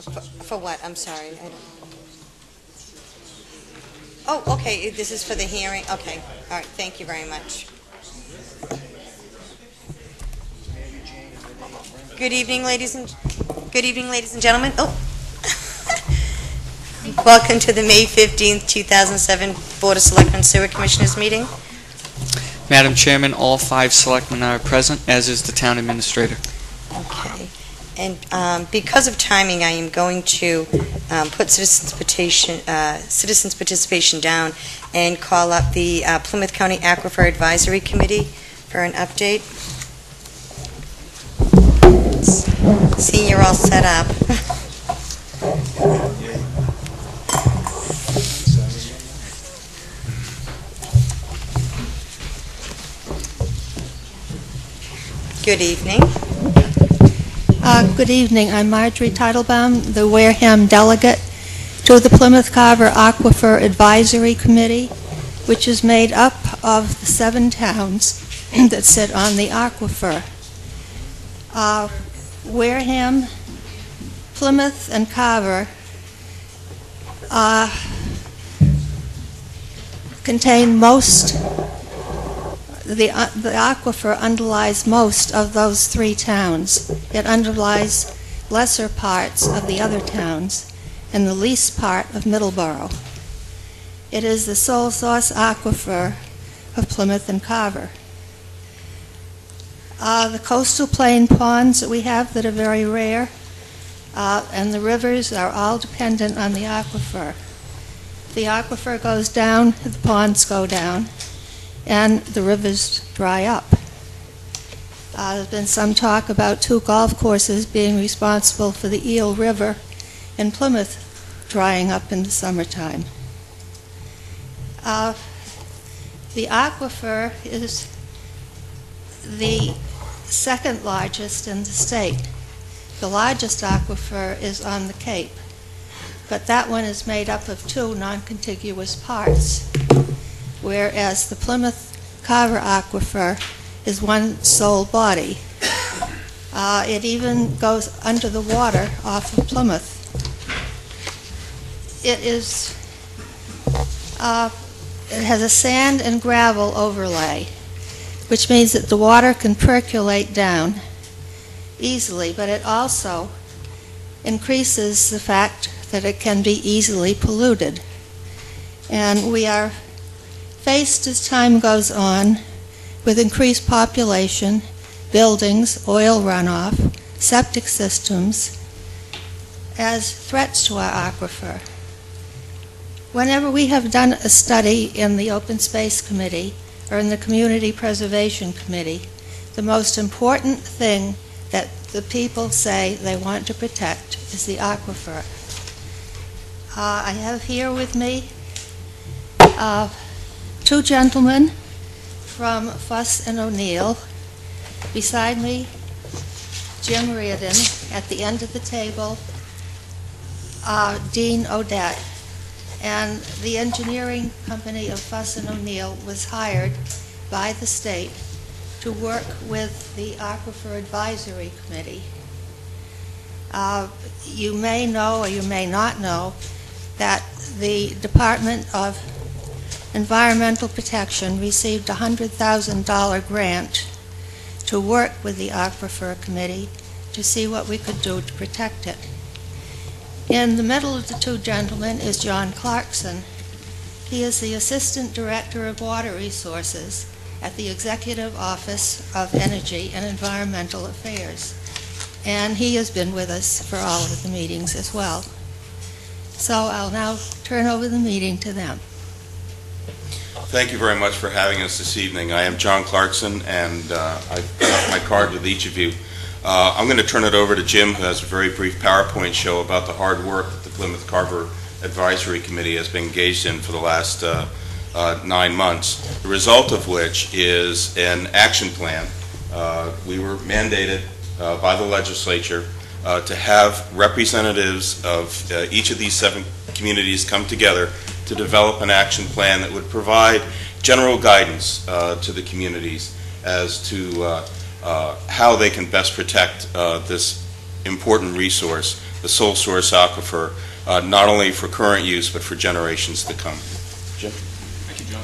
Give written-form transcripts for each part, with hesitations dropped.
For what? I'm sorry. I don't... Oh, okay. This is for the hearing. Okay. All right. Thank you very much. Good evening, ladies and gentlemen. Oh. Welcome to the May 15th, 2007 Board of Selectmen Sewer Commissioners meeting. Madam Chairman, all 5 selectmen are present, as is the town administrator. Okay. And because of timing, I am going to put citizens participation down and call up the Plymouth County Aquifer Advisory Committee for an update. See, you're all set up. Good evening. Good evening. I'm Marjorie Teitelbaum, the Wareham delegate to the Plymouth Carver Aquifer Advisory Committee, which is made up of the 7 towns that sit on the aquifer. Wareham, Plymouth, and Carver contain most. The aquifer underlies most of those 3 towns. It underlies lesser parts of the other towns and the least part of Middleborough. It is the sole source aquifer of Plymouth and Carver. The coastal plain ponds that we have that are very rare and the rivers are all dependent on the aquifer. The aquifer goes down, the ponds go down, and the rivers dry up. There's been some talk about 2 golf courses being responsible for the Eel River in Plymouth drying up in the summertime. The aquifer is the 2nd largest in the state. The largest aquifer is on the Cape, but that one is made up of 2 non-contiguous parts, whereas the Plymouth Carver aquifer is one sole body. It even goes under the water off of Plymouth. It has a sand and gravel overlay, which means that the water can percolate down easily, but it also increases the fact that it can be easily polluted. And we are faced as time goes on with increased population, buildings, oil runoff, septic systems as threats to our aquifer. Whenever we have done a study in the Open Space Committee or in the Community Preservation Committee, the most important thing that the people say they want to protect is the aquifer. I have here with me 2 gentlemen from Fuss and O'Neill. Beside me, Jim Reardon. At the end of the table, Dean Odette. And the engineering company of Fuss and O'Neill was hired by the state to work with the Aquifer Advisory Committee. You may know or you may not know that the Department of Environmental Protection received a $100,000 grant to work with the Aquifer Committee to see what we could do to protect it. In the middle of the 2 gentlemen is John Clarkson. He is the Assistant Director of Water Resources at the Executive Office of Energy and Environmental Affairs. And he has been with us for all of the meetings as well. So I'll now turn over the meeting to them. Thank you very much for having us this evening. I am John Clarkson, and I've got my card with each of you. I'm going to turn it over to Jim, who has a very brief PowerPoint show about the hard work that the Plymouth Carver Advisory Committee has been engaged in for the last 9 months, the result of which is an action plan. We were mandated by the legislature to have representatives of each of these 7 communities come together to develop an action plan that would provide general guidance to the communities as to how they can best protect this important resource, the sole source aquifer, not only for current use, but for generations to come. Jim? Thank you, John.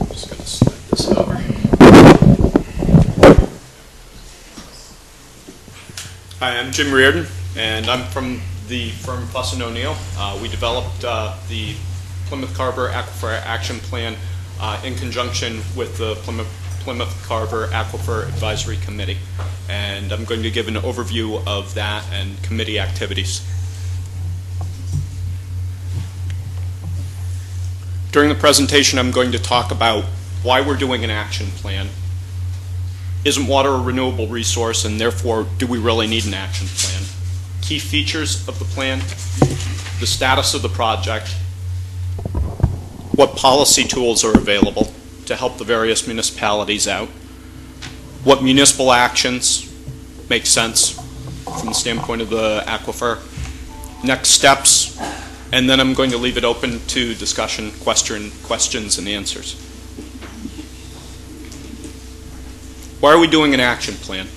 Just going to slide this over. Hi, I'm Jim Reardon, and I'm from the firm Fuss & O'Neill. We developed the Plymouth Carver Aquifer Action Plan in conjunction with the Plymouth Carver Aquifer Advisory Committee. And I'm going to give an overview of that and committee activities. During the presentation, I'm going to talk about why we're doing an action plan. Isn't water a renewable resource, and therefore, do we really need an action plan? Key features of the plan, the status of the project, what policy tools are available to help the various municipalities out, what municipal actions make sense from the standpoint of the aquifer, next steps, and then I'm going to leave it open to discussion, questions and answers. Why are we doing an action plan?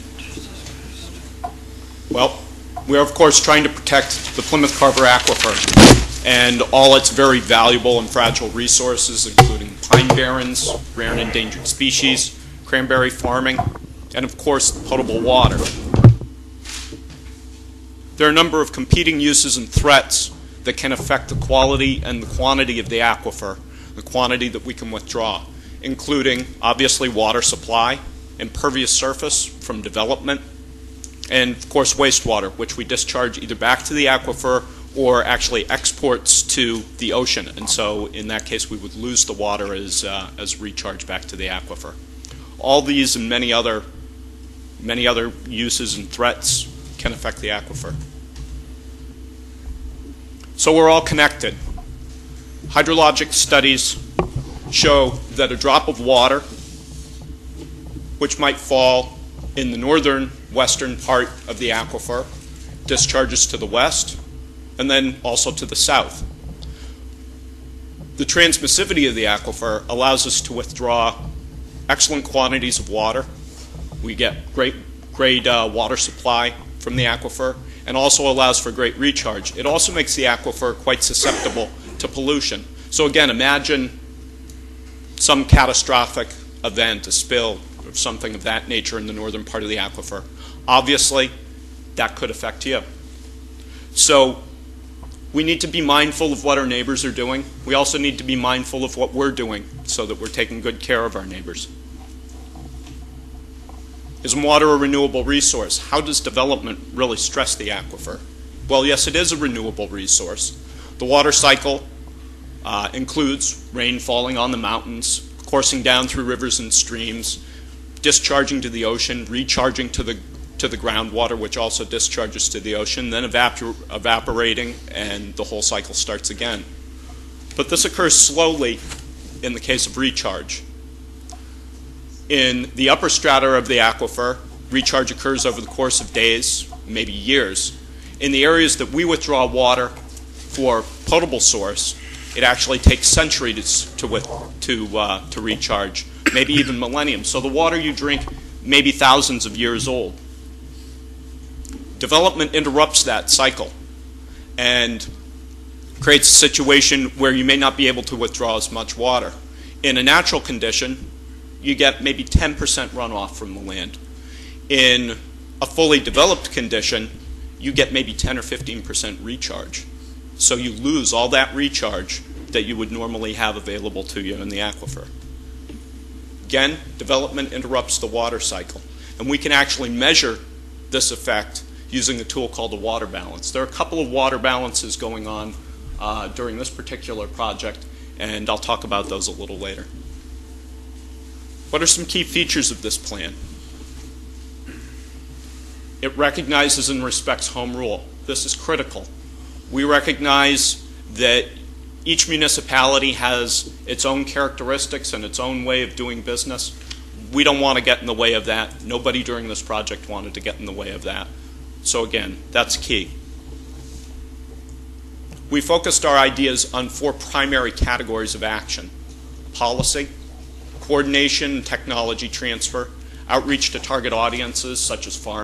Well, we're of course trying to protect the Plymouth Carver aquifer and all its very valuable and fragile resources, including pine barrens, rare and endangered species, cranberry farming, and of course potable water. There are a number of competing uses and threats that can affect the quality and the quantity of the aquifer, the quantity that we can withdraw, including obviously water supply, impervious surface from development, and of course wastewater, which we discharge either back to the aquifer or actually exports to the ocean. And so in that case we would lose the water as recharge back to the aquifer. All these and many other uses and threats can affect the aquifer. So we're all connected. Hydrologic studies show that a drop of water which might fall in the northern western part of the aquifer discharges to the west and then also to the south. The transmissivity of the aquifer allows us to withdraw excellent quantities of water. We get great water supply from the aquifer and also allows for great recharge. It also makes the aquifer quite susceptible to pollution. So again, imagine some catastrophic event, a spill or something of that nature in the northern part of the aquifer. Obviously, that could affect you. So we need to be mindful of what our neighbors are doing. We also need to be mindful of what we're doing so that we're taking good care of our neighbors. Is water a renewable resource? How does development really stress the aquifer? Well, yes, it is a renewable resource. The water cycle includes rain falling on the mountains, coursing down through rivers and streams, discharging to the ocean, recharging to the groundwater, which also discharges to the ocean, then evaporating, and the whole cycle starts again. But this occurs slowly in the case of recharge. In the upper strata of the aquifer, recharge occurs over the course of days, maybe years. In the areas that we withdraw water for potable source, it actually takes centuries to recharge, maybe even millennium. So the water you drink may be thousands of years old. Development interrupts that cycle and creates a situation where you may not be able to withdraw as much water. In a natural condition, you get maybe 10% runoff from the land. In a fully developed condition, you get maybe 10 or 15% recharge. So you lose all that recharge that you would normally have available to you in the aquifer. Again, development interrupts the water cycle. And we can actually measure this effect using a tool called the water balance. There are a couple of water balances going on during this particular project, and I'll talk about those a little later. What are some key features of this plan? It recognizes and respects home rule. This is critical. We recognize that each municipality has its own characteristics and its own way of doing business. We don't want to get in the way of that. Nobody during this project wanted to get in the way of that. So again, that's key. We focused our ideas on 4 primary categories of action: policy, coordination and technology transfer, outreach to target audiences such as farmers,